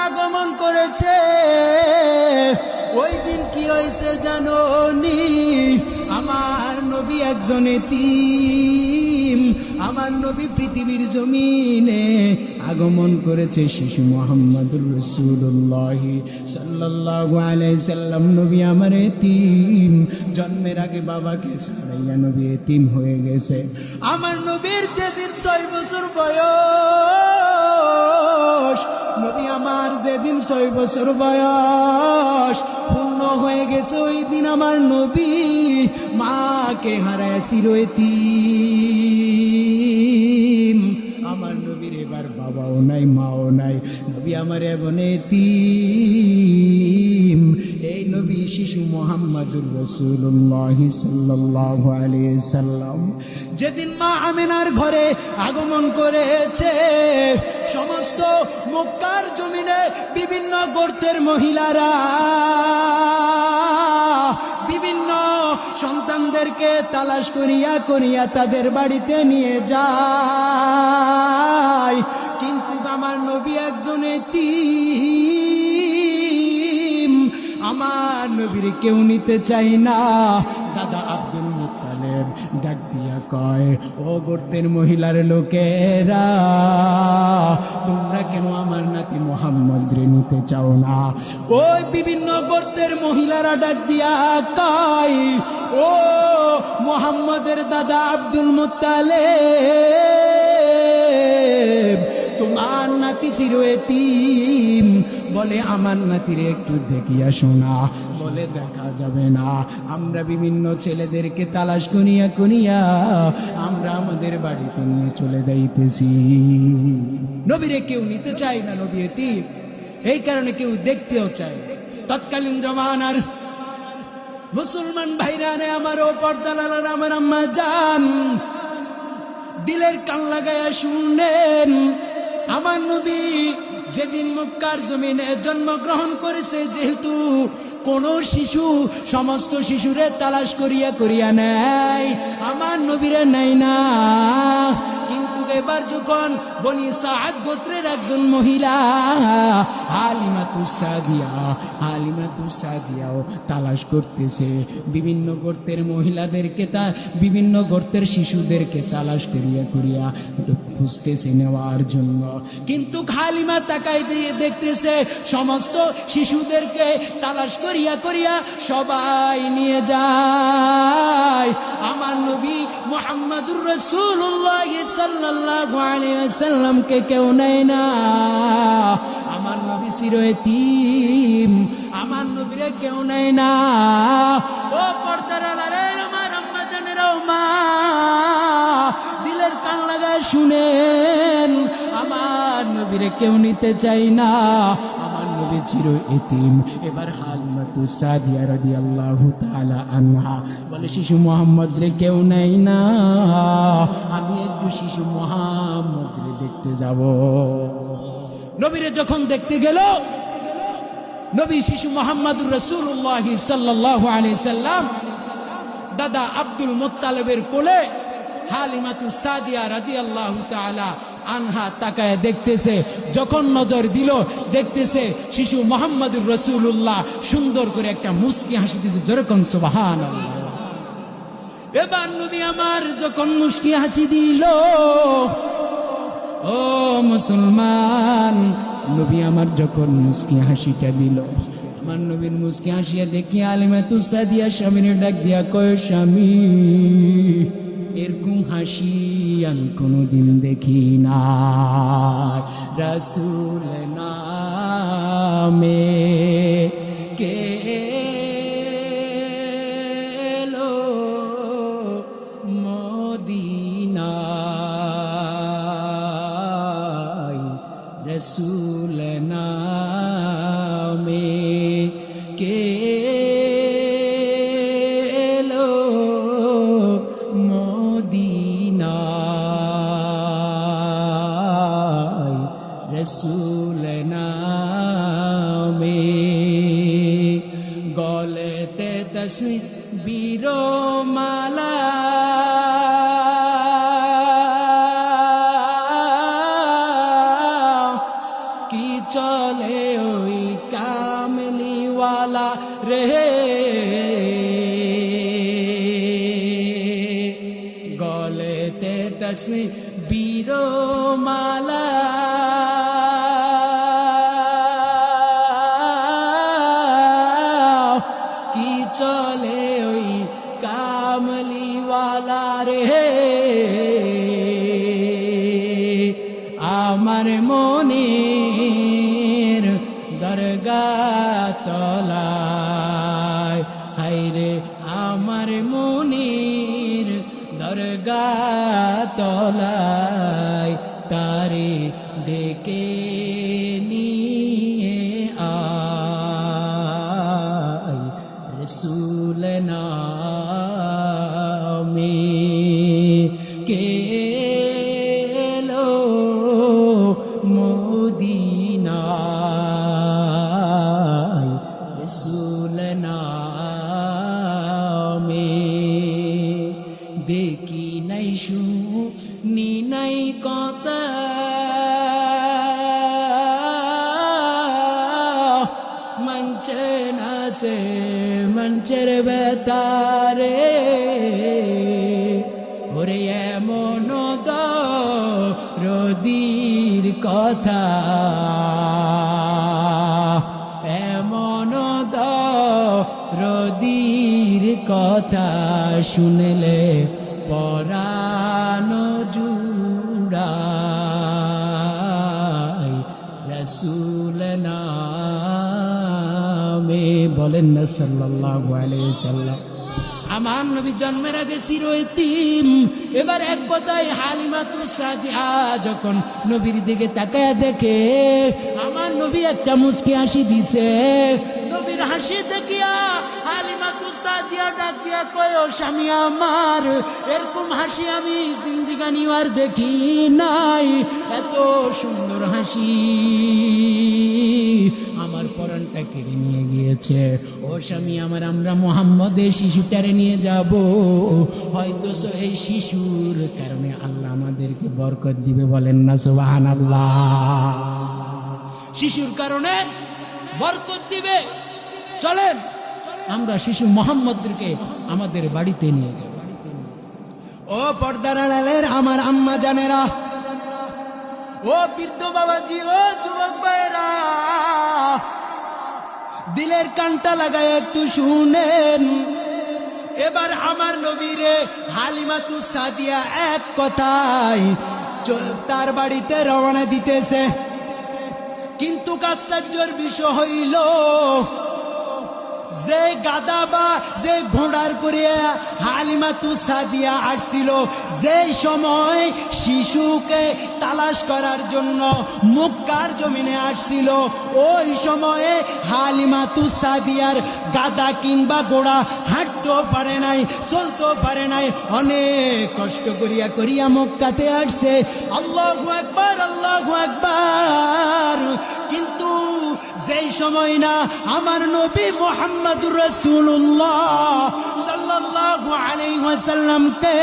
আগমন করেছে। ওই দিন কি হয়েছে জানোনি? আমার নবী একজন এতিম, আমার নবী পৃথিবীর জমিনে আগমন করেছে শিশু মুহাম্মদুর রাসূলুল্লাহ সাল্লাল্লাহু আলাইহি সাল্লাম। নবী আমার এতিম, জন্মের আগে বাবাকে ছাড়াইয়া নবী এতিম হয়ে গেছে। আমার নবীর যেদিন 6 বছর বয়স, নবী আমার যেদিন 6 বছর বয়স পূর্ণ হয়ে গেছে, ওই দিন আমার নবী মাকে হারায় চির এতিম। আমার নবীর এবার বাবাও নাই, মাও নাই, নবী আমার এমন এতিম। এই নবী শিশু মুহাম্মদুর রাসূলুল্লাহ সাল্লাল্লাহু আলাইহি সাল্লাম যেদিন মা আমিনার ঘরে আগমন করেছে, সমস্ত মক্কার জমিনে বিভিন্ন গোত্রের মহিলারা বিভিন্ন সন্তানদেরকে তালাশ করিয়া করিয়া তাদের বাড়িতে নিয়ে যায়, কিন্তু আমার নবী একজন এতিম। আমার নবীর কেউ নিতে চাই না। দাদা আব্দুল মুত্তালিব ডাক দিয়া কয়, ও গোত্রের মহিলার লোকেরা, তোমরা কেন আমার নাতি মুহাম্মদ রে নিতে চাও না? ওই বিভিন্ন গোত্রের মহিলারা ডাক দিয়া কয়, ও মুহাম্মদের দাদা আব্দুল মুত্তালিব, তোমার নাতি চির এতিম। বলে, আমার নাতিরে একটু দেখিয়া শোনা। বলে, দেখা যাবে না, আমরা বিভিন্ন ছেলেদেরকে তালাশ করিয়া করিয়া আমরা আমাদের বাড়িতে নিয়ে চলে যাইতেছি। নবীরে কেউ নিতে চায় না, নবী এতিম, এই কারণে কেউ দেখতেও চায়। তৎকালীন জমানার মুসলমান ভাইরা নে আমার, ও পর্দালালার আমার আম্মা জান, দিলের কান লাগায়া শুনেন, আমার নবী যেদিন মক্কার জমিনে জন্মগ্রহণ করেছে, যেহেতু কোন শিশু সমস্ত শিশুরে তালাশ করিয়া করিয়া নেয়, আমার নবীরে নেয় না। কিন্তু এবার যখন বনি সাদ গোত্রের একজন মহিলা হালিমাতুস সাদিয়াও তালাশ করতেছে, বিভিন্ন গোত্রের মহিলাদেরকে, বিভিন্ন গোত্রের শিশুদেরকে তালাশ করিয়া করিয়া খুঁজতেছে নেওয়ার জন্য। কিন্তু হালিমা তাকাই দিয়ে দেখতেছে সমস্ত শিশুদেরকে তালাশ করিয়া করিয়া সবাই নিয়ে যায়। আমার নবী মুহাম্মদুর রাসূলুল্লাহ সাল্লাল্লাহু আলাইহি ওয়াসাল্লামকে কেউ নেয় না। আমার নবী চির এতিম, আমার নবীরে কেউ নেয় না। ও পর্দার আড়ালে আমার আম্মা জানেরা, ও মা, দিলের কান লাগায় শুনেন, আমার নবীরে কেউ নিতে চাই না, আমার নবী চির এতিম। এবার হালিমাতুস সাদিয়া রাদিয়াল্লাহু তাআলা আনহা বলে, শিশু মুহাম্মদ রে কেউ নেয় না, আমি একটু শিশু মুহাম্মদ রে দেখতে যাব। নবীরে যখন দেখতে গেল, নবী শিশু মুহাম্মদুর রাসূলুল্লাহ সাল্লাল্লাহু আলাইহি সাল্লাম দাদা আব্দুল মুত্তালিবের কোলে হালিমাতুস সাদিয়া রাদিয়াল্লাহু তাআলা আনহা তাকায় দেখতেছে। যখন নজর দিল, দেখতেছে শিশু মুহাম্মদুর রাসূলুল্লাহ সুন্দর করে একটা মুস্কি হাসি দিয়েছে। যেরকম সুবহানাল্লাহ। এবার নবী আমার যখন মুস্কি হাসি দিল, ও মুসলমান, নবী আমার যখন মুস্কি হাসিটা দিল, আমার নবীর মুস্কি হাসিয়া দেখি হালিমাতুস সাদিয়া স্বামীর ডাক দিয়া কয়, স্বামী, এরকম হাসি আমি কোনোদিন দেখি না। রাসূল নামে কে এলো মদিনায়, রাসূল নামে কে এলো মদিনায়, রাসূল নামে। গলেতে তসবীর মালা, কি চলে ওই কামলিওয়ালা রে, গলেতে তসবীর মালা, কি চলে ওই কামলিওয়ালা রে, আমার মনের দরগা তলায়, হায়রে আমার মনের দরগা তলায়, তারে ডেকে নিয়ে আয় রসূল নামে কে এলো মদিনায়, রসূল নামে দেখি নাই শুনি নাই কথা, মঞ্চে নাচে মঞ্চের বেতারে, ওরে এমন দরদীর কথা, এমন দরদীর কথা শুনলে পরাণ জুড়ায় রসূল নামে, বলেন না সাল্লাল্লাহু আলাইহি ওয়াসাল্লাম। আমার নবী জন্মের আগে চিরয়তীম, এবার এক কথায় হালিমাতুস সাদিয়া যখন নবীর দিকে তাকায় দেখে, আমার নবী একটা মুস্কি হাসি দিছে, নবীর হাসি দেখিয়া হালিমাতুস সাদিয়া ডাকিয়া কয়, ও স্বামী আমার, এরকম হাসি আমি জিন্দিগানি আর দেখি নাই, এত সুন্দর হাসি আমার পরাণটা কেড়ে নিয়ে গিয়েছে। ও স্বামী আমার, আমরা মুহাম্মদের শিশুটারে নিয়ে যাব, হয়তো এই শিশুর কারণে আল্লাহ আমাদেরকে বরকত দিবে, বলেন না সুবহানাল্লাহ। শিশুর কারণে বরকত দিবে, চলেন আমরা শিশু মুহাম্মদকে আমাদের বাড়িতে নিয়ে যাব। ও পর্দার আড়ালের আমার আম্মা জানেরা, ও বৃদ্ধ বাবাজি, ও যুবক ভাইরা, দিলের কানটা লাগায় একটু শুনেন। এবার আমার নবীরে হালিমাতুস সাদিয়া এক কথায় তার বাড়িতে রওনা দিতেছে, কিন্তু আশ্চর্যের বিষয় হইল যে গাদা বা যে ঘোড়ার করে হালিমাতুস সাদিয়া আসছিল, যে সময় শিশুকে তালাশ করার জন্য মক্কার জমিনে আসছিল, ওই সময়ে হালিমাতুস সাদিয়ার গাদা কিংবা ঘোড়া হাঁটতেও পারে নাই, চলতেও পারে নাই, অনেক কষ্ট করিয়া করিয়া মক্কাতে আসছে। আল্লাহু আকবার, আল্লাহু আকবার। কিন্তু যেই সময় না আমার নবী মুহাম্মদুর রাসূলুল্লাহ সাল্লাল্লাহু আলাইহি ওয়াসাল্লামকে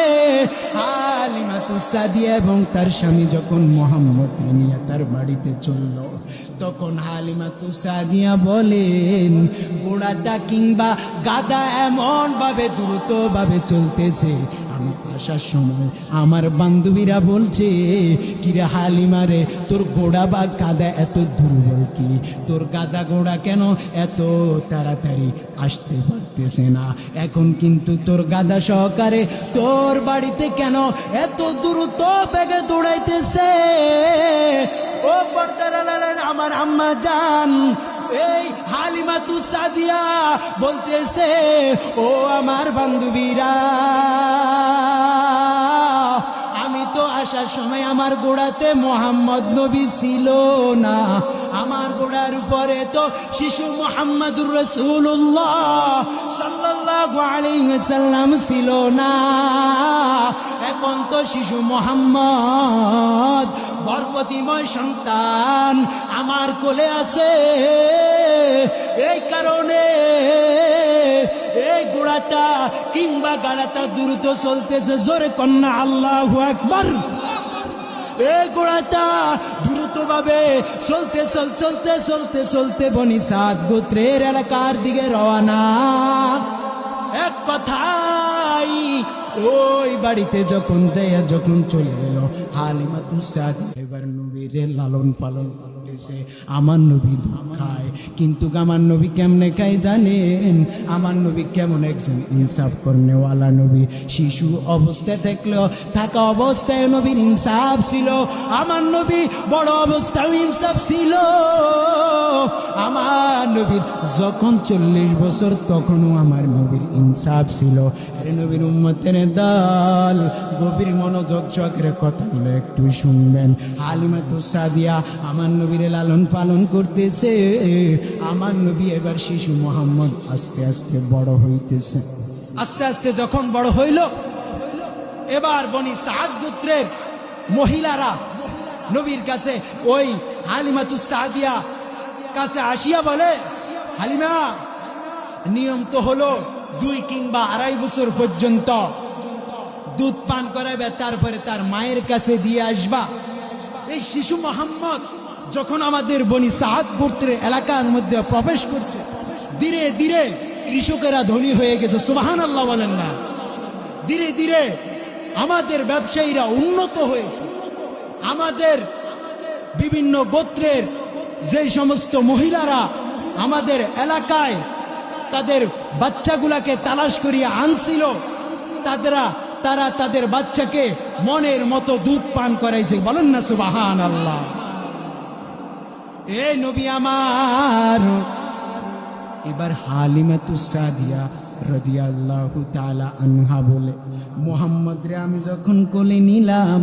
হালিমাতুস সাদিয়া এবং তার স্বামী যখন মুহাম্মদ নিয়ে তার বাড়িতে চলল, তখন হালিমাতুস সাদিয়া বলেন, ঘোড়াটা কিংবা গাদা এমন ভাবে দ্রুতভাবে চলতেছে, আমি আসার সময় আমার বান্ধবীরা বলছে, কিরে হালিমারে, তোর ঘোড়া বা গাদা এত দুর্বল কি, তোর গাদা ঘোড়া কেন এত তাড়াতাড়ি আসতে পারতেছে না, এখন কিন্তু তোর গাদা সহকারে তোর বাড়িতে কেন এত দ্রুত বেগে দৌড়াইতেছে। ও পর্দার আড়ালের আমার আম্মা জান, এই হালিমাতুস সাদিয়া বলতেছে, ও আমার বান্ধবীরা, আমি তো আসার সময় আমার ঘোড়াতে মুহাম্মদ নবী ছিল না, আমার ঘোড়ার উপরে তো শিশু মুহাম্মদুর রাসূলুল্লাহ সাল্লাল্লাহু আলাইহি ওয়াসাল্লাম ছিল না, এখন তো শিশু মুহাম্মদ বরকতিময় সন্তান আমার কোলে আছে, এই কারণে এই ঘোড়াটা কিংবা গাড়াটা দ্রুত চলতেছে। জোরে কন্যা আল্লাহু আকবার। এই ঘোড়াটা দ্রুত ভাবে চলতে চলতে চলতে চলতে বনি সাদ গোত্রের এলাকার দিকে রওনা। এক কথাই ওই বাড়িতে যখন যাইয়া যখন চলে গেল হালিমাতুস সাদিয়া এবার নবীর লালন পালন করতেছে। আমার নবী দুধ খায়, কিন্তু আমার নবী কেমনে খায় জানেন? আমার নবী কেমন একজন ইনসাফ করনেওয়ালা নবী। শিশু অবস্থায় থাকলেও থাকা অবস্থায় নবীর ইনসাফ ছিল। আমার নবী বড় অবস্থায় ইনসাফ ছিল। আমার নবীর যখন 40 বছর তখনও আমার নবীর ইনসাফ ছিল। আরে নবীর উম্মতের দল, গভীর মনোযোগ সহকারে কথাগুলো একটু শুনবেন। হালিমাতুস সাদিয়া আমার নবীর লালন পালন করতেছে। আমার নবী এবার শিশু মুহাম্মদ আস্তে আস্তে বড় হইতেছে। আস্তে আস্তে যখন বড় হইল, এবার বনি সাদ গোত্রের মহিলারা নবীর কাছে ওই হালিমাতুস সাদিয়া কাছে আসিয়া বলে, হালিমা, নিয়ম তো হলো 2 কিংবা 2.5 বছর পর্যন্ত দুধ পান করাবে, তারপরে তার মায়ের কাছে দিয়ে আসবা। এই শিশু মোহাম্মদ যখন আমাদের বনি সাদ গোত্রের এলাকার মধ্যে প্রবেশ করছে, ধীরে ধীরে কৃষকেরা ধনী হয়ে গেছে। সুবহানাল্লাহ বলেন না? ধীরে ধীরে আমাদের ব্যবসায়ীরা উন্নত হয়েছে। আমাদের বিভিন্ন গোত্রের যে সমস্ত মহিলারা আমাদের এলাকায় তাদের বাচ্চাগুলাকে তালাশ করিয়া আনছিল, তারা তাদের বাচ্চাকে মনের মতো দুধ পান করাইছে। বলেন না সুবহানাল্লাহ? এই নবী আমার এবার হালিমাতুস সাদিয়া রাদিয়াল্লাহু তাআলা আনহা বলে, মুহাম্মদ রে আমি যখন কোলে নিলাম,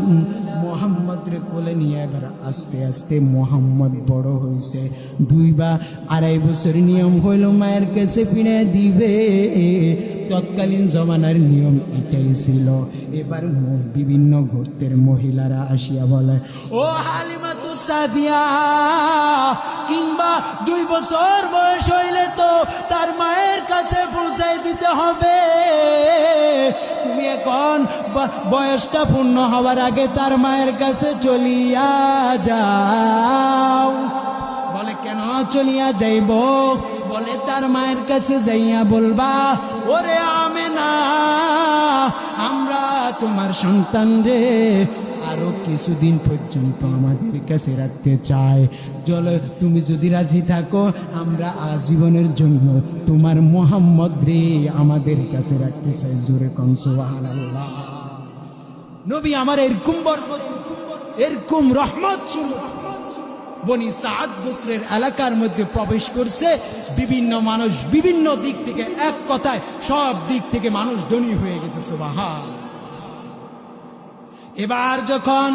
মুহাম্মদ রে কোলে নিয়ে এবার আস্তে আস্তে মুহাম্মদ বড় হয়েছে। 2 বা 2.5 বছর নিয়ম হইল মায়ের কাছে ফিরে দিবে। তৎকালীন জমানার নিয়ম এটাই ছিল। এবার বিভিন্ন গোত্রের মহিলারা আসিয়া বলে, ও হালিমাতুস সাদিয়া, কিংবা 2 বছর বয়স হইলে তো তার মায়ের কাছে পৌঁছাই দিতে হবে। তুমি এখন বয়সটা পূর্ণ হওয়ার আগে তার মায়ের কাছে চলিয়া যাও। বলে, কেন চলিয়া যাইব? বলে, তার মায়ের কাছে যাইয়া বলবা, ওরে আমেনা, আমরা তোমার সন্তান রে আরো কিছুদিন পর্যন্ত আমাদের কাছে রাখতে চাই। চলো, তুমি যদি রাজি থাকো, আমরা আজীবনের জন্য তোমার মুহাম্মদ রে আমাদের কাছে রাখতে চাই। জোরে কোন সুবহানাল্লাহ। নবী আমার এরকম বরকত, এরকম রহমত ছিল। বনি সাদ গোত্রের এলাকার মধ্যে প্রবেশ করছে। বিভিন্ন মানুষ বিভিন্ন দিক থেকে, এক কথায় সব দিক থেকে মানুষ ধনী হয়ে গেছে। সুবহান। এবার যখন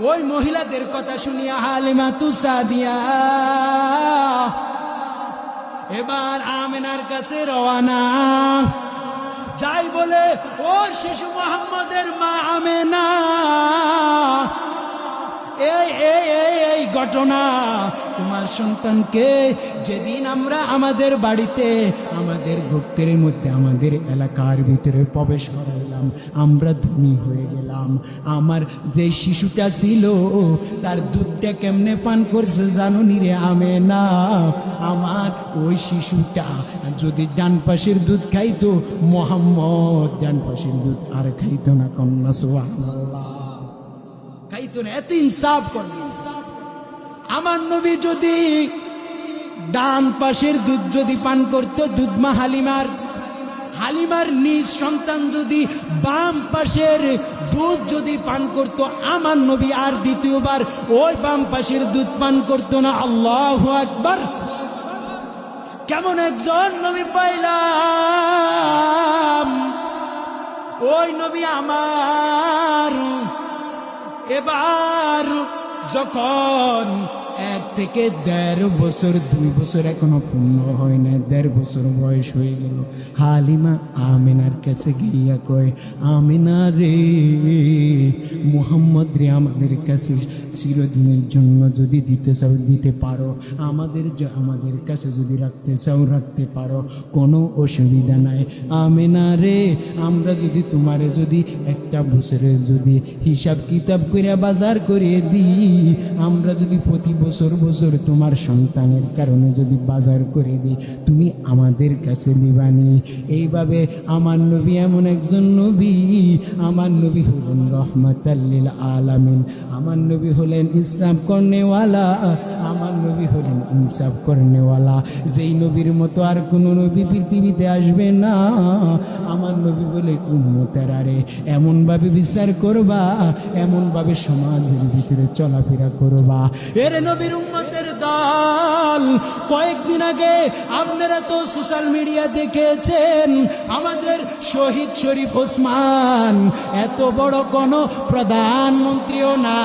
ওই মহিলাদের কথা শুনিয়া হালিমাতুস সাদিয়া এবার আমেনার কাছে রওনা। যাই বলে, ও শিশু মুহাম্মদের মা আমেনা, এই ঘটনা, তোমার সন্তানকে যেদিন আমরা আমাদের বাড়িতে, আমাদের গোত্রের মধ্যে, আমাদের এলাকার ভিতরে প্রবেশ করাইলাম, আমরা ধনী হয়ে গেলাম। আমার যে শিশুটা ছিল তার দুধটা কেমনে পান করছে জানো নি রে আমেনা? আমার ওই শিশুটা যদি ডান পাশের দুধ খাইতো, মুহাম্মদ ডান পাশের দুধ আর খাইতো না। কন্যা সুবহানাল্লাহ, খাইতো না। এত ইনসাফ করলেন। আমার নবী যদি ডান পাশের দুধ যদি পান করতো, দুধ মা হালিমার নিজ সন্তান যদি বাম পাশের দুধ যদি পান করতো, আমার নবী আর দ্বিতীয়বার ওই বাম পাশের দুধ পান করতো না। আল্লাহু আকবার। কেমন একজন নবী পাইলাম! ওই নবী আমার এবার যখন 1 থেকে 1.5 বছর, 2 বছর এখনো পূর্ণ হয় না, 1.5 বছর বয়স হয়ে গেল। হালিমা আমিনার কাছে গিয়া কয়, আমিনা রে, মুহাম্মদ রে আমাদের কাছে চিরদিনের জন্য যদি দিতে চাও দিতে পারো, আমাদের কাছে যদি রাখতে চাও রাখতে পারো, কোনো অসুবিধা নাই। আমিনা রে, আমরা যদি তোমারে যদি 1 বছরের যদি হিসাব কিতাব করে বাজার করে দিই, আমরা যদি প্রতি বছর বছর তোমার সন্তানের কারণে যদি বাজার করে দিই, তুমি আমাদের কাছে দিবানি। এইভাবে আমার নবী এমন একজন নবী, আমার নবী হলেন রহমাতাল লিল আলামিন, আমার নবী হলেন ইসলাম করনেওয়ালা, আমার নবী হলেন ইনসাফ করনেওয়ালা। যেই নবীর মতো আর কোনো নবী পৃথিবীতে আসবে না। আমার নবী বলে, উম্মতেরা রে, এমনভাবে বিচার করবা, এমনভাবে সমাজের ভিতরে চলাফেরা করবা। এর নবীর উম্মতের দল, কয়েকদিন আগে আপনারা তো সোশ্যাল মিডিয়া দেখেছেন, আমাদের শহীদ শরীফ ওসমান এত বড় কোনো প্রধানমন্ত্রীও না,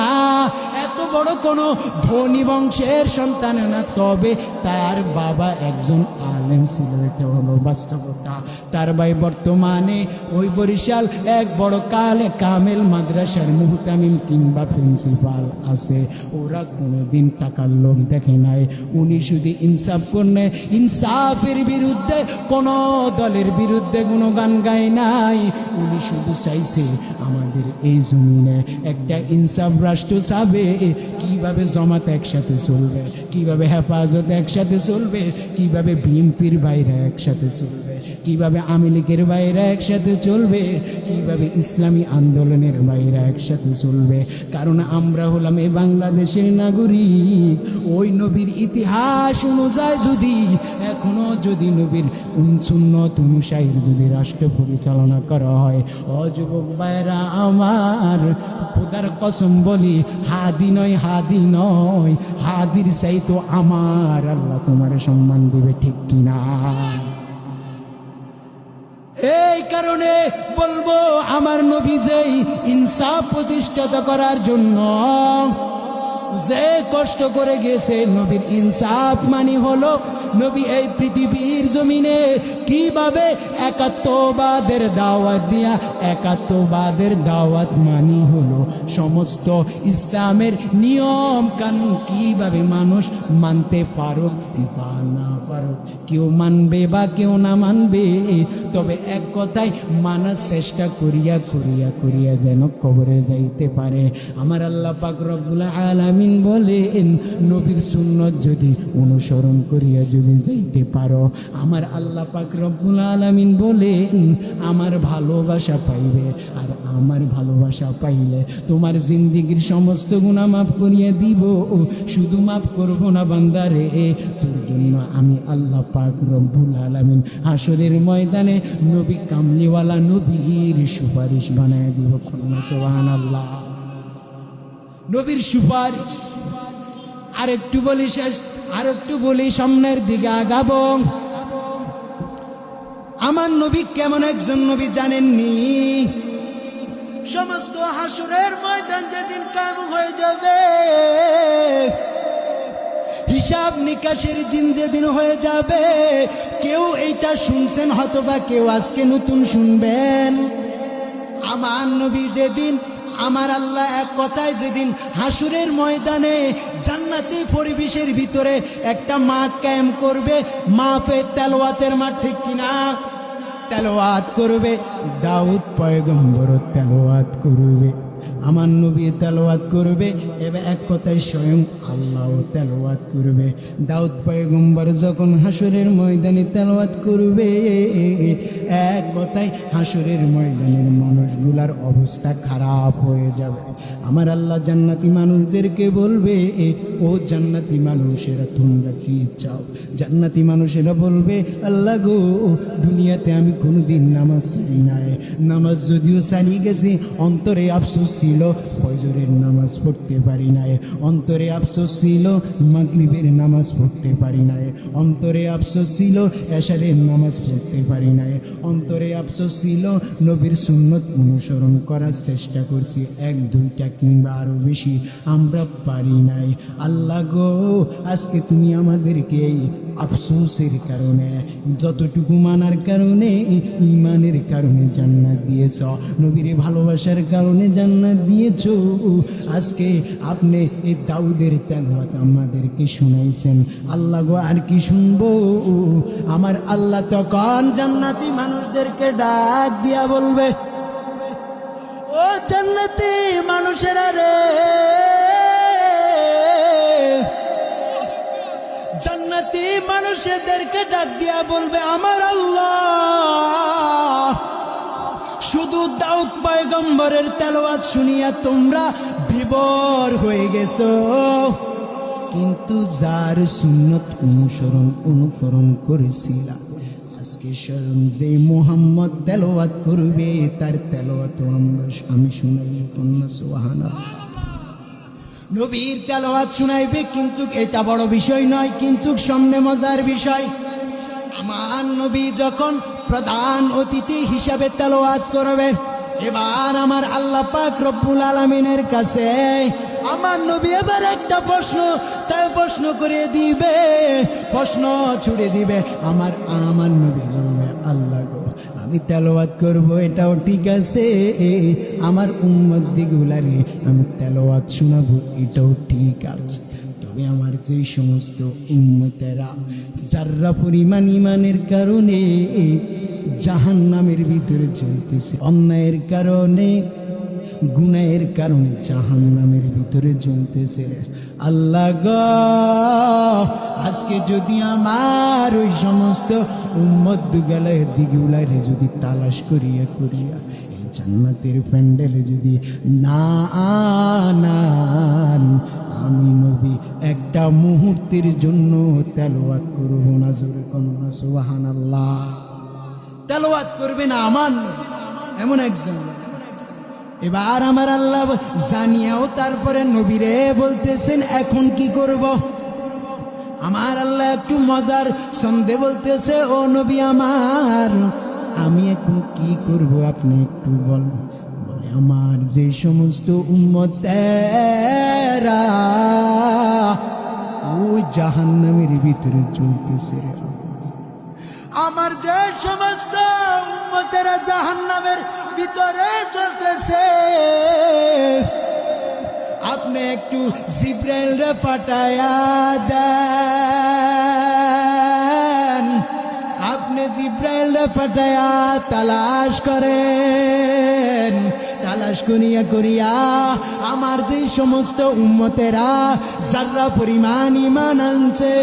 এত বড় কোনো ধনী বংশের সন্তান না, তবে তার বাবা একজন আলেম ছিল, এটা হলো বাস্তবতা। তার ভাই বর্তমানে ওই বরিশাল এক বড় কামেল মাদ্রাসার মুহতামিম কিংবা প্রিন্সিপাল আছে। ওরা কোনোদিন টাকার লোভ দেখে নাই। উনি শুধু ইনসাফ করলে, ইনসাফের বিরুদ্ধে কোনো দলের বিরুদ্ধে কোনো গান গায় নাই। উনি শুধু চাইছে আমাদের এই জমিনে একটা ইনসাফ রাষ্ট্র চাবে, কিভাবে জমাত একসাথে চলবে, কিভাবে হেফাজত একসাথে চলবে, কিভাবে বিএনপির বাইরে একসাথে চলবে, কিভাবে আওয়ামী লীগের বাইরে একসাথে চলবে, কিভাবে ইসলামী আন্দোলনের বাইরে একসাথে চলবে। কারণ আমরা হলাম এই বাংলাদেশের নাগরিক। ওই নবীর ইতিহাস অনুযায়ী যদি এখনো যদি নবীর সুন্নত অনুযায়ী যদি রাষ্ট্র পরিচালনা করা হয়, ও যুবক ভাইরা আমার, খোদার কসম বলি, হাদি নয়, হাদি নয়, হাদির চাই তো আমার আল্লাহ তোমার সম্মান দিবে, ঠিক কিনা? এই কারণে বলবো, আমার নবী যেই ইনসাফ প্রতিষ্ঠিত করার জন্য যে কষ্ট করে গেছে, নবীর ইনসাফ মানি হলো নবী এই পৃথিবীর জমিনে কিভাবে একাত্মবাদের দাওয়াত দিয়া, একাত্মবাদের দাওয়াত মানি হলো সমস্ত ইসলামের নিয়ম কানুন কিভাবে মানুষ মানতে পারো বা না পারো, কেউ মানবে বা কেউ না মানবে, তবে এক কথায় মানার চেষ্টা করিয়া করিয়া করিয়া যেন কবরে যাইতে পারে। আমার আল্লাহ পাক রব্বুল আলামিন বলেন, নবীর সুন্নত যদি অনুসরণ করিয়া যদি যাইতে পারো, আমার আল্লাহ পাক রব্বুল আলামিন বলেন আমার ভালোবাসা পাইবে। আর আমার ভালোবাসা পাইলে তোমার জিন্দেগীর সমস্ত গুনাহ মাফ করিয়া দিব। শুধু মাফ করব না বান্দারে, তোর জন্য আমি আল্লাহ পাক রব্বুল আলামিন হাসরের ময়দানে নবী কামলিওয়ালা নবীর সুপারিশ বানায় দিব। সুবহানাল্লাহ, নবীর সুপারিশ। আরেকটু বলি শেষ, আরেকটু বলি সামনের দিকে আগাবো। আমার নবী কেমন একজন নবী জানেননি? সমস্ত হাসরের ময়দান যেদিন কায়েম হয়ে যাবে, হিসাব নিকাশের দিন যেদিন হয়ে যাবে, কেউ এইটা শুনছেন হয়তোবা, কেউ আজকে নতুন শুনবেন। আমার নবী যেদিন, আমার আল্লাহ এক কথায় যেদিন হাসুরের ময়দানে জান্নাতি পরিবেশের ভিতরে একটা মাঠ কায়েম করবে, মাহফিল তেলাওয়াতের মাঠ, ঠিক কিনা? তেলাওয়াত করবে, দাউদ পয়গম্বর তেলাওয়াত করবে, আমার নবী তেলাওয়াত করবে, এবার এক কথায় স্বয়ং আল্লাহ তেলাওয়াত করবে। দাউদ পয়গম্বর যখন হাসরের ময়দানে তেলাওয়াত করবে, এক কথায় হাসরের ময়দানের মানুষগুলার অবস্থা খারাপ হয়ে যাবে। আমার আল্লাহ জান্নাতি মানুষদেরকে বলবে, ও জান্নাতি মানুষেরা তোমরা কি চাও? জান্নাতি মানুষেরা বলবে, আল্লাহ গো, দুনিয়াতে আমি কোনোদিন নামাজ ছাড়ি নাই, নামাজ যদিও ছাড়িয়ে গেছি, অন্তরে আফসোস আফসোস ছিল ফজরের নামাজ পড়তে পারি নাই, অন্তরে আফসোস ছিল মাগরিবের নামাজ পড়তে পারি নাই, অন্তরে আফসোস ছিল এশারের নামাজ পড়তে পারি নাই, অন্তরে আফসোস ছিল নবীর সুন্নত অনুসরণ করার চেষ্টা করছি, এক দুইটা কিংবা আরো বেশি আমরা পারি নাই। আল্লাহ গো, আজকে তুমি আমাদেরকে এই আফসোসের কারণে, যতটুকু মানার কারণে, ঈমানের কারণে জান্নাত দিয়েছ, নবীর ভালোবাসার কারণে জান্নাত দিয়েছ। আজকে আপনি এই দাউদের তেলাওয়াত আমাদেরকে শুনাইছেন। আল্লাহ গো, আর কি শুনবো? আমার আল্লাহ তখন জান্নাতি মানুষদেরকে ডাক দিয়া বলবে, ও জান্নাতি মানুষেরা রে, জান্নাতি মানুষদেরকে ডাক দিয়া বলবে, আমার আল্লাহ, শুধু দাউদ পয়গম্বরের তেলাওয়াত শুনিয়া তোমরা বিভোর হয়ে গেছো, কিন্তু যার সুন্নত অনুকরণ করেছিলা, আজকে স্মরণ যে মুহাম্মদ তেলাওয়াত করবে তার তেলাওয়াত আমি শুনাইব। কন্যা সুবহানাল্লাহ। নবীর তেলাওয়াত শুনাইবে, কিন্তু এটা বড় বিষয় নয়, কিন্তু সামনে মজার বিষয়। আমার নবী যখন প্রধান অতিথি হিসাবে তেলাওয়াত করবে, এবার আমার আল্লাহ পাক রব্বুল আলামিনের কাছে আমার নবী এবার একটা প্রশ্ন করে দিবে, প্রশ্ন ছুড়ে দিবে। আমার নবী বলবে, আল্লাহ গো, আমি তেলাওয়াত করব এটাও ঠিক আছে, আমার উম্মত দিগুলারে আমি তেলাওয়াত শোনাবো এটাও ঠিক আছে, তবে আমার যে সমস্ত উম্মতেরা যারা পরিমাণ ঈমানের কারণে জাহান্নামের ভিতরে জ্বলতেছে, অন্যায়ের কারণে গুনাহের কারণে জাহান্নামের ভিতরে জ্বলতেছে, আল্লাহ গো, আজকে যদি আমার ওই সমস্ত উম্মত দিগুলারে যদি তালাশ করিয়া এই জান্নাতের প্যান্ডেলে যদি না আনান, আমি নবী একটা মুহূর্তের জন্য তেলাওয়াত করব না। জোরে কন্যা সুবহানাল্লাহ। তেলাওয়াত করবে না আমার নবী, এমন একজন। এবার আমার আল্লাহ জানিয়াও তারপরে নবীরে বলতেছেন, এখন কি করব? আমার আল্লাহ একটু মজার ছন্দে বলতেছে, ও নবী আমার, আমি এখন কি করব আপনি একটু বলেন। বলে, আমার যে সমস্ত উম্মতেরা ওই জাহান্নামের ভিতরে চলতেছে, আমার যে সমস্ত উম্মতেরা জাহান্নামের ভিতরে চলতেছে, আপনি একটু জিব্রাইল রে পাঠায়া দেন, আপনি জিব্রাইল রে পাঠায়া তালাশ করেন, তালাশ করিয়া আমার যে সমস্ত উম্মতেরা যারা পরিমাণ ঈমান আনছে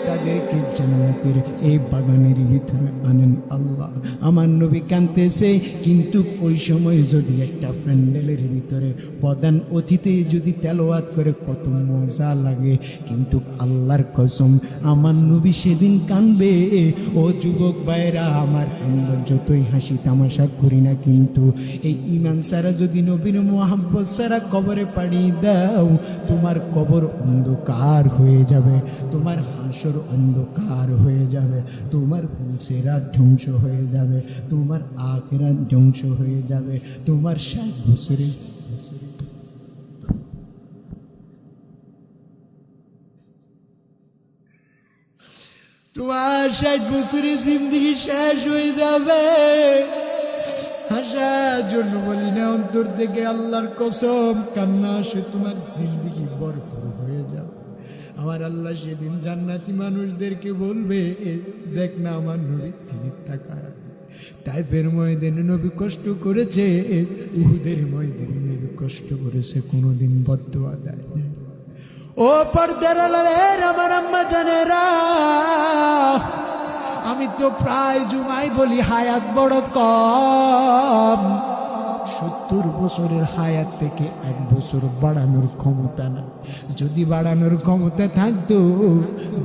তাদেরকে জান্নাতের এই বাগানের ভিতরে আনেন। আল্লাহ, আমার নবী কাঁদতেছে, কিন্তু ওই সময় যদি একটা প্যান্ডেলের ভিতরে প্রধান অতিথি যদি তেলাওয়াত করে কত মজা লাগে, কিন্তু আল্লাহর কসম আমার নবী সেদিন কাঁদবে। ও যুবক ভাইরা আমার, আমরা যতই হাসি তামাশা করি না, কিন্তু এই ঈমান ছাড়া যদি নবীর মুহাব্বত ছাড়া কবরে পাড়ি দাও, তোমার কবর অন্ধকার হয়ে যাবে, তোমার হাসর অন্ধকার হয়ে যাবে, তোমার পুলসেরা ধ্বংস হয়ে যাবে, তোমার আখিরাত ধ্বংস হয়ে যাবে, তোমার 60 বছরের তোমার 60 বছরের জিন্দেগি শেষ হয়ে যাবে। হাসার জন্য বলি না, অন্তর থেকে আল্লাহর কসম, কান্না আসে, তোমার জিন্দেগি ভরপুর হয়ে যাবে। আমার আল্লাহ সেদিন জান্নাতি মানুষদেরকে বলবে, দেখ না আমার নবীর দিকে তাকায়। তাইফের ময়দানে নবী কষ্ট করেছে, উহুদের ময়দানে নবী কষ্ট করেছে, কোনোদিন বদদুয়া দেয়। ও পর্দার আড়ালের আমার আম্মা জানেরা, আমি তো প্রায় জুমাই বলি হায়াত বড় কম, 70 বছরের হায়াত থেকে 1 বছর বাড়ানোর ক্ষমতা না। যদি বাড়ানোর ক্ষমতা থাকতো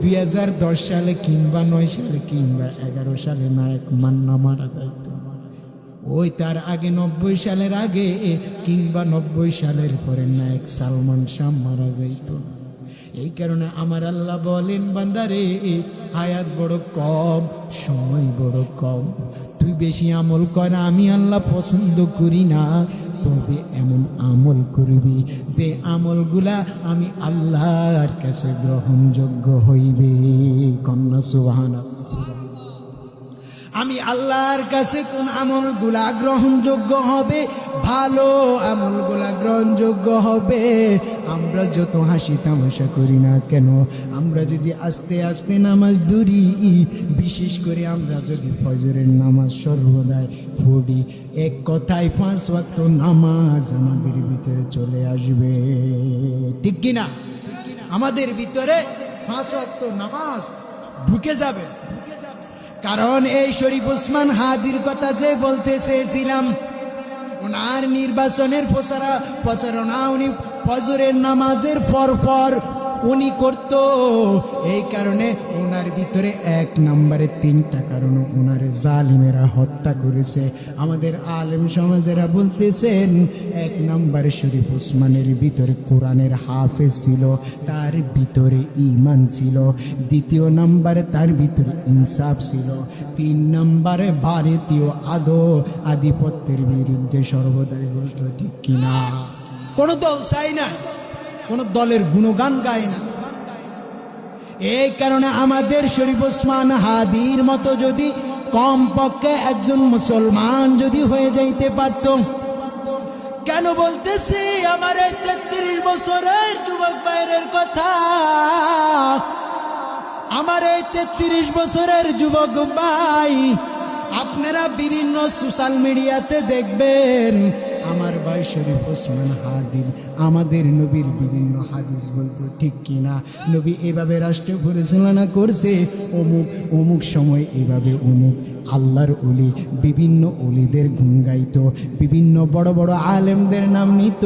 2010 সালে কিংবা 9 সালে কিংবা 11 সালে নায়ক মান্না মারা যাইত। ওই তার আগে 90 সালের আগে কিংবা 90 সালের পরে নায়ক সালমান শাহ মারা যাইত না। এই কারণে আমার আল্লাহ বলেন, বান্দারে হায়াত বড় কম, সময় বড় কম, তুই বেশি আমল কর, আমি আল্লাহ পছন্দ করি না। তবে এমন আমল করবি যে আমলগুলা আমি আল্লাহর কাছে গ্রহণযোগ্য হইবে। কন্যা সুবহানাল্লাহ। আমি আল্লাহর কাছে কোন আমলগুলা গ্রহণযোগ্য হবে? ভালো আমলগুলা গ্রহণযোগ্য হবে। আমরা যত হাসি তামাশা করি না কেন, আমরা যদি আস্তে আস্তে নামাজ ধরি, বিশেষ করে আমরা যদি ফজরের নামাজ সর্বদাই পড়ি, এক কথায় 5 ওয়াক্ত নামাজ আমাদের ভিতরে চলে আসবে। ঠিক কিনা? আমাদের ভিতরে 5 ওয়াক্ত নামাজ ঢুকে যাবে। কারণ এই শরীফ ওসমান হাদির কথা যে বলতে চেয়েছিলাম, ওনার নির্বাচনের প্রচারণা উনি ফজরের নামাজের পর উনি করত। এই কারণে ওনার ভিতরে 1 নম্বরে 3টা কারণ ওনার জালিমেরা হত্যা করেছে। আমাদের আলেম সমাজেরা বলতেছেন 1 নম্বরে শরীফ ওসমানের ভিতরে কোরআনের হাফেজ ছিল, তার ভিতরে ঈমান ছিল। 2 নম্বরে তার ভিতরে ইনসাফ ছিল। 3 নম্বরে ভারতীয় আধিপত্যের বিরুদ্ধে সর্বদাই বলতো। ঠিক কিনা? কোন দল চাই না, কোন দলের গুণগান গায় না। এই কারণে আমাদের শরীফ ওসমান হাদির মতো যদি কমপক্ষে একজন মুসলমান যদি হয়ে যাইতে পারত। কেন বলতেছি আমার এই 33 বছরের যুবক ভাইয়ের কথা? আমার এই 33 বছরের যুবক ভাই, আপনারা বিভিন্ন সোশ্যাল মিডিয়াতে দেখবেন আমার ভাই শরীফ ওসমান হাদির আমাদের নবীর বিভিন্ন হাদিস বলতো। ঠিক কিনা? নবী এভাবে রাষ্ট্র পরিচালনা করছে, অমুক অমুক সময় এভাবে অমুক আল্লাহর ওলি, বিভিন্ন ওলিদের গুণ গাইত, বিভিন্ন বড় বড় আলেমদের নাম নিত।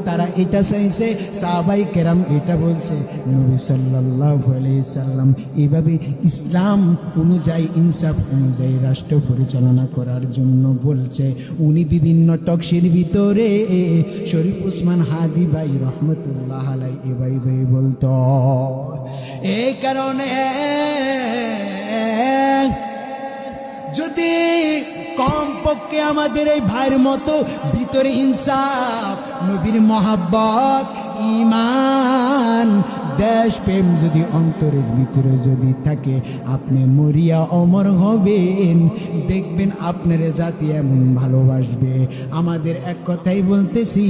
তারা এটা চাইছে, সাহাবাই কেরাম এটা বলছে, নবী সাল্লাল্লাহু আলাইহি সাল্লাম এভাবে ইসলাম অনুযায়ী, ইনসাফ অনুযায়ী রাষ্ট্র পরিচালনা করার জন্য বলছে। উনি বিভিন্ন টকশির ভিতরে শরীফ ওসমান হাদি ভাই রহমতুল্লাহ আলাই এভাবে বলতো। এই কারণে যদি কমপক্ষে আমাদের এই ভাইয়ের মতো ভিতরে ইনসাফ, নবীর মহাব্বত, ঈমান, দেশ প্রেম যদি অন্তরের ভিতরে যদি থাকে, আপনি মরিয়া অমর হবেন, দেখবেন আপনার জাতি এমন ভালোবাসবে। আমাদের এক কথাই বলতেছি,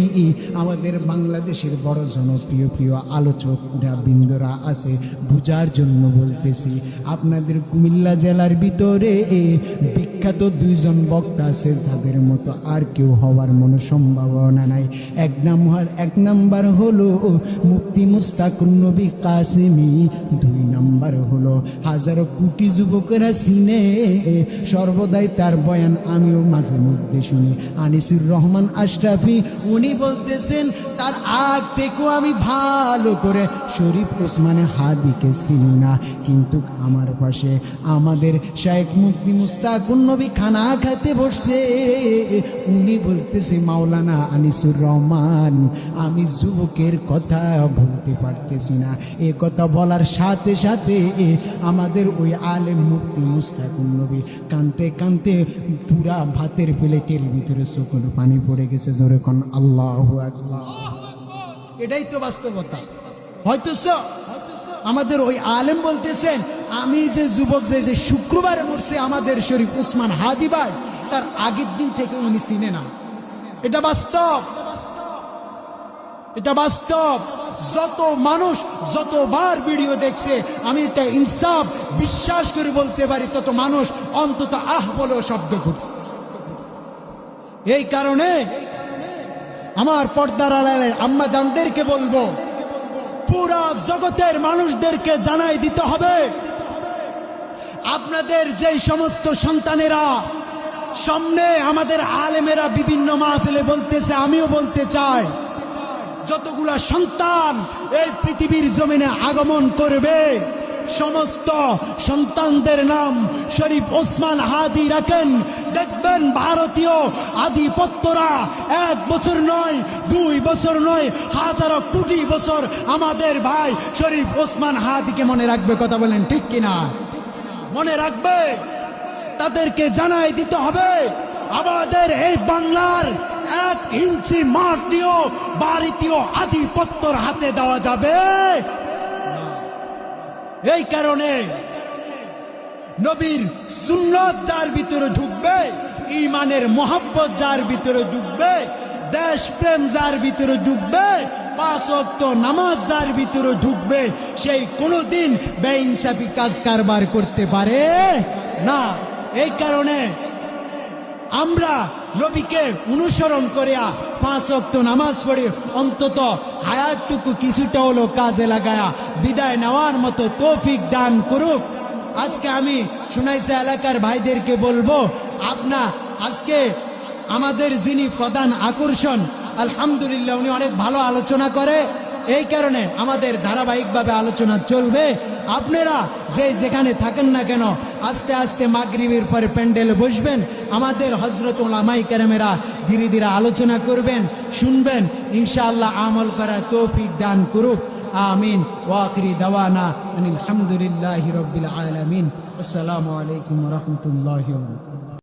আমাদের বাংলাদেশের বড় জনপ্রিয় প্রিয় আলোচকরা বিন্দুরা আছে, বুঝার জন্য বলতেছি। আপনাদের কুমিল্লা জেলার ভিতরে বিখ্যাত 2 জন বক্তা আছে, যাদের মতো আর কেউ হওয়ার মনো সম্ভাবনা নাই। এক নাম্বার হলো মুফতি মুস্তাকুন নবী কাসেমি, 2 নাম্বার হলো হাজারো কোটি যুবকেরা চিনে, সর্বদাই তার বয়ান আমিও মাঝে মধ্যে শুনি, আনিসুর রহমান আশরাফি। উনি বলতেছেন তার আগ থেকেও আমি ভালো করে শরীফ ওসমান হাদিকে চিনি না, কিন্তু আমার পাশে আমাদের শায়েখ মুফতি মুস্তাকুন নবী খানা খেতে বসছে, উনি বলতেছে মাওলানা আনিসুর রহমান, আমি যুবকের কথা বলতে পারতেছি না। এ কথা বলার সাথে সাথে আমাদের ওই আলেম মুফতি মুস্তাকুন নবী কানতে কানতে পুরা ভাতের প্লেটের ভিতরে চোখের পানি পড়ে গেছে। জোরে কোন আল্লাহু আকবার। এটাই তো বাস্তবতা। হয়তো আমাদের ওই আলেম বলতেছেন, আমি যে যুবক যে শুক্রবারে মরছে আমাদের শরীফ ওসমান হাদি ভাই, তার আগের দিন থেকে উনি চিনে না। এটা বাস্তব, এটা বাস্তব। যত মানুষ যতবার ভিডিও দেখছে, আমি এটা ইনসাফ বিশ্বাস করে বলতে পারি, তত মানুষ অন্তত আহ বলেও শব্দ করছে। এই কারণে আমার পর্দার আড়ালের আম্মা জানদেরকে বলবো, পুরা জগতের মানুষদেরকে জানাই দিতে হবে, আপনাদের যেই সমস্ত সন্তানেরা সামনে আমাদের আলেমেরা বিভিন্ন মাহফিলে বলতেছে, আমিও বলতে চাই, যতগুলা সন্তান এই পৃথিবীর জমিনে আগমন করবে, সমস্ত সন্তানদের নাম শরীফ ওসমান হাদি রাখেন, দেখবেন ভারতীয় আধিপত্যরা 1 বছর নয়, 2 বছর নয়, হাজারো কোটি বছর আমাদের ভাই শরীফ ওসমান হাদিকে মনে রাখবে। কথা বলেন ঠিক কিনা? মনে রাখবে। তাদেরকে জানাই দিতে হবে আমাদের এই বাংলার 1 ইঞ্চি মাটিও ভারতীয় আধিপত্যর হাতে দেওয়া যাবে। এই কারণে নবীর সুন্নাত যার ভিতরে ঢুকবে, ঈমানের মোহাব্বত যার ভিতরে ঢুকবে, দেশপ্রেম যার ভিতরে ঢুকবে, 5 ওয়াক্ত নামাজ যার ভিতরে ঢুকবে, সেই কোনোদিন বেইনসাফি কাজ কারবার করতে পারে না। এই কারণে আমরা নবীকে অনুসরণ করিয়া 5 ওয়াক্ত নামাজ পড়ি, অন্তত হায়াতটুকু কিছুটা হলো কাজে লাগায়া বিদায় নেওয়ার মতো তৌফিক দান করুক। আজকে আমি শুনাইছে এলাকার ভাইদেরকে বলবো, আজকে আমাদের যিনি প্রধান আকর্ষণ, আলহামদুলিল্লাহ উনি অনেক ভালো আলোচনা করে, এই কারণে আমাদের ধারাবাহিকভাবে আলোচনা চলবে। আপনারা যেখানে থাকেন না কেন আস্তে আস্তে মাগরিবের পরে প্যান্ডেলে বসবেন, আমাদের হযরত উলামায়ে কেরামেরা ধীরে ধীরে আলোচনা করবেন, শুনবেন, ইনশাআল্লাহ আমল করার তৌফিক দান করুক। আমিন। ওয়া আখিরি দাওয়ানা আনিল হামদুলিল্লাহি রাব্বিল আলামিন। আসসালামু আলাইকুম ওয়া রাহমাতুল্লাহি ওয়া বারাকাতুহু।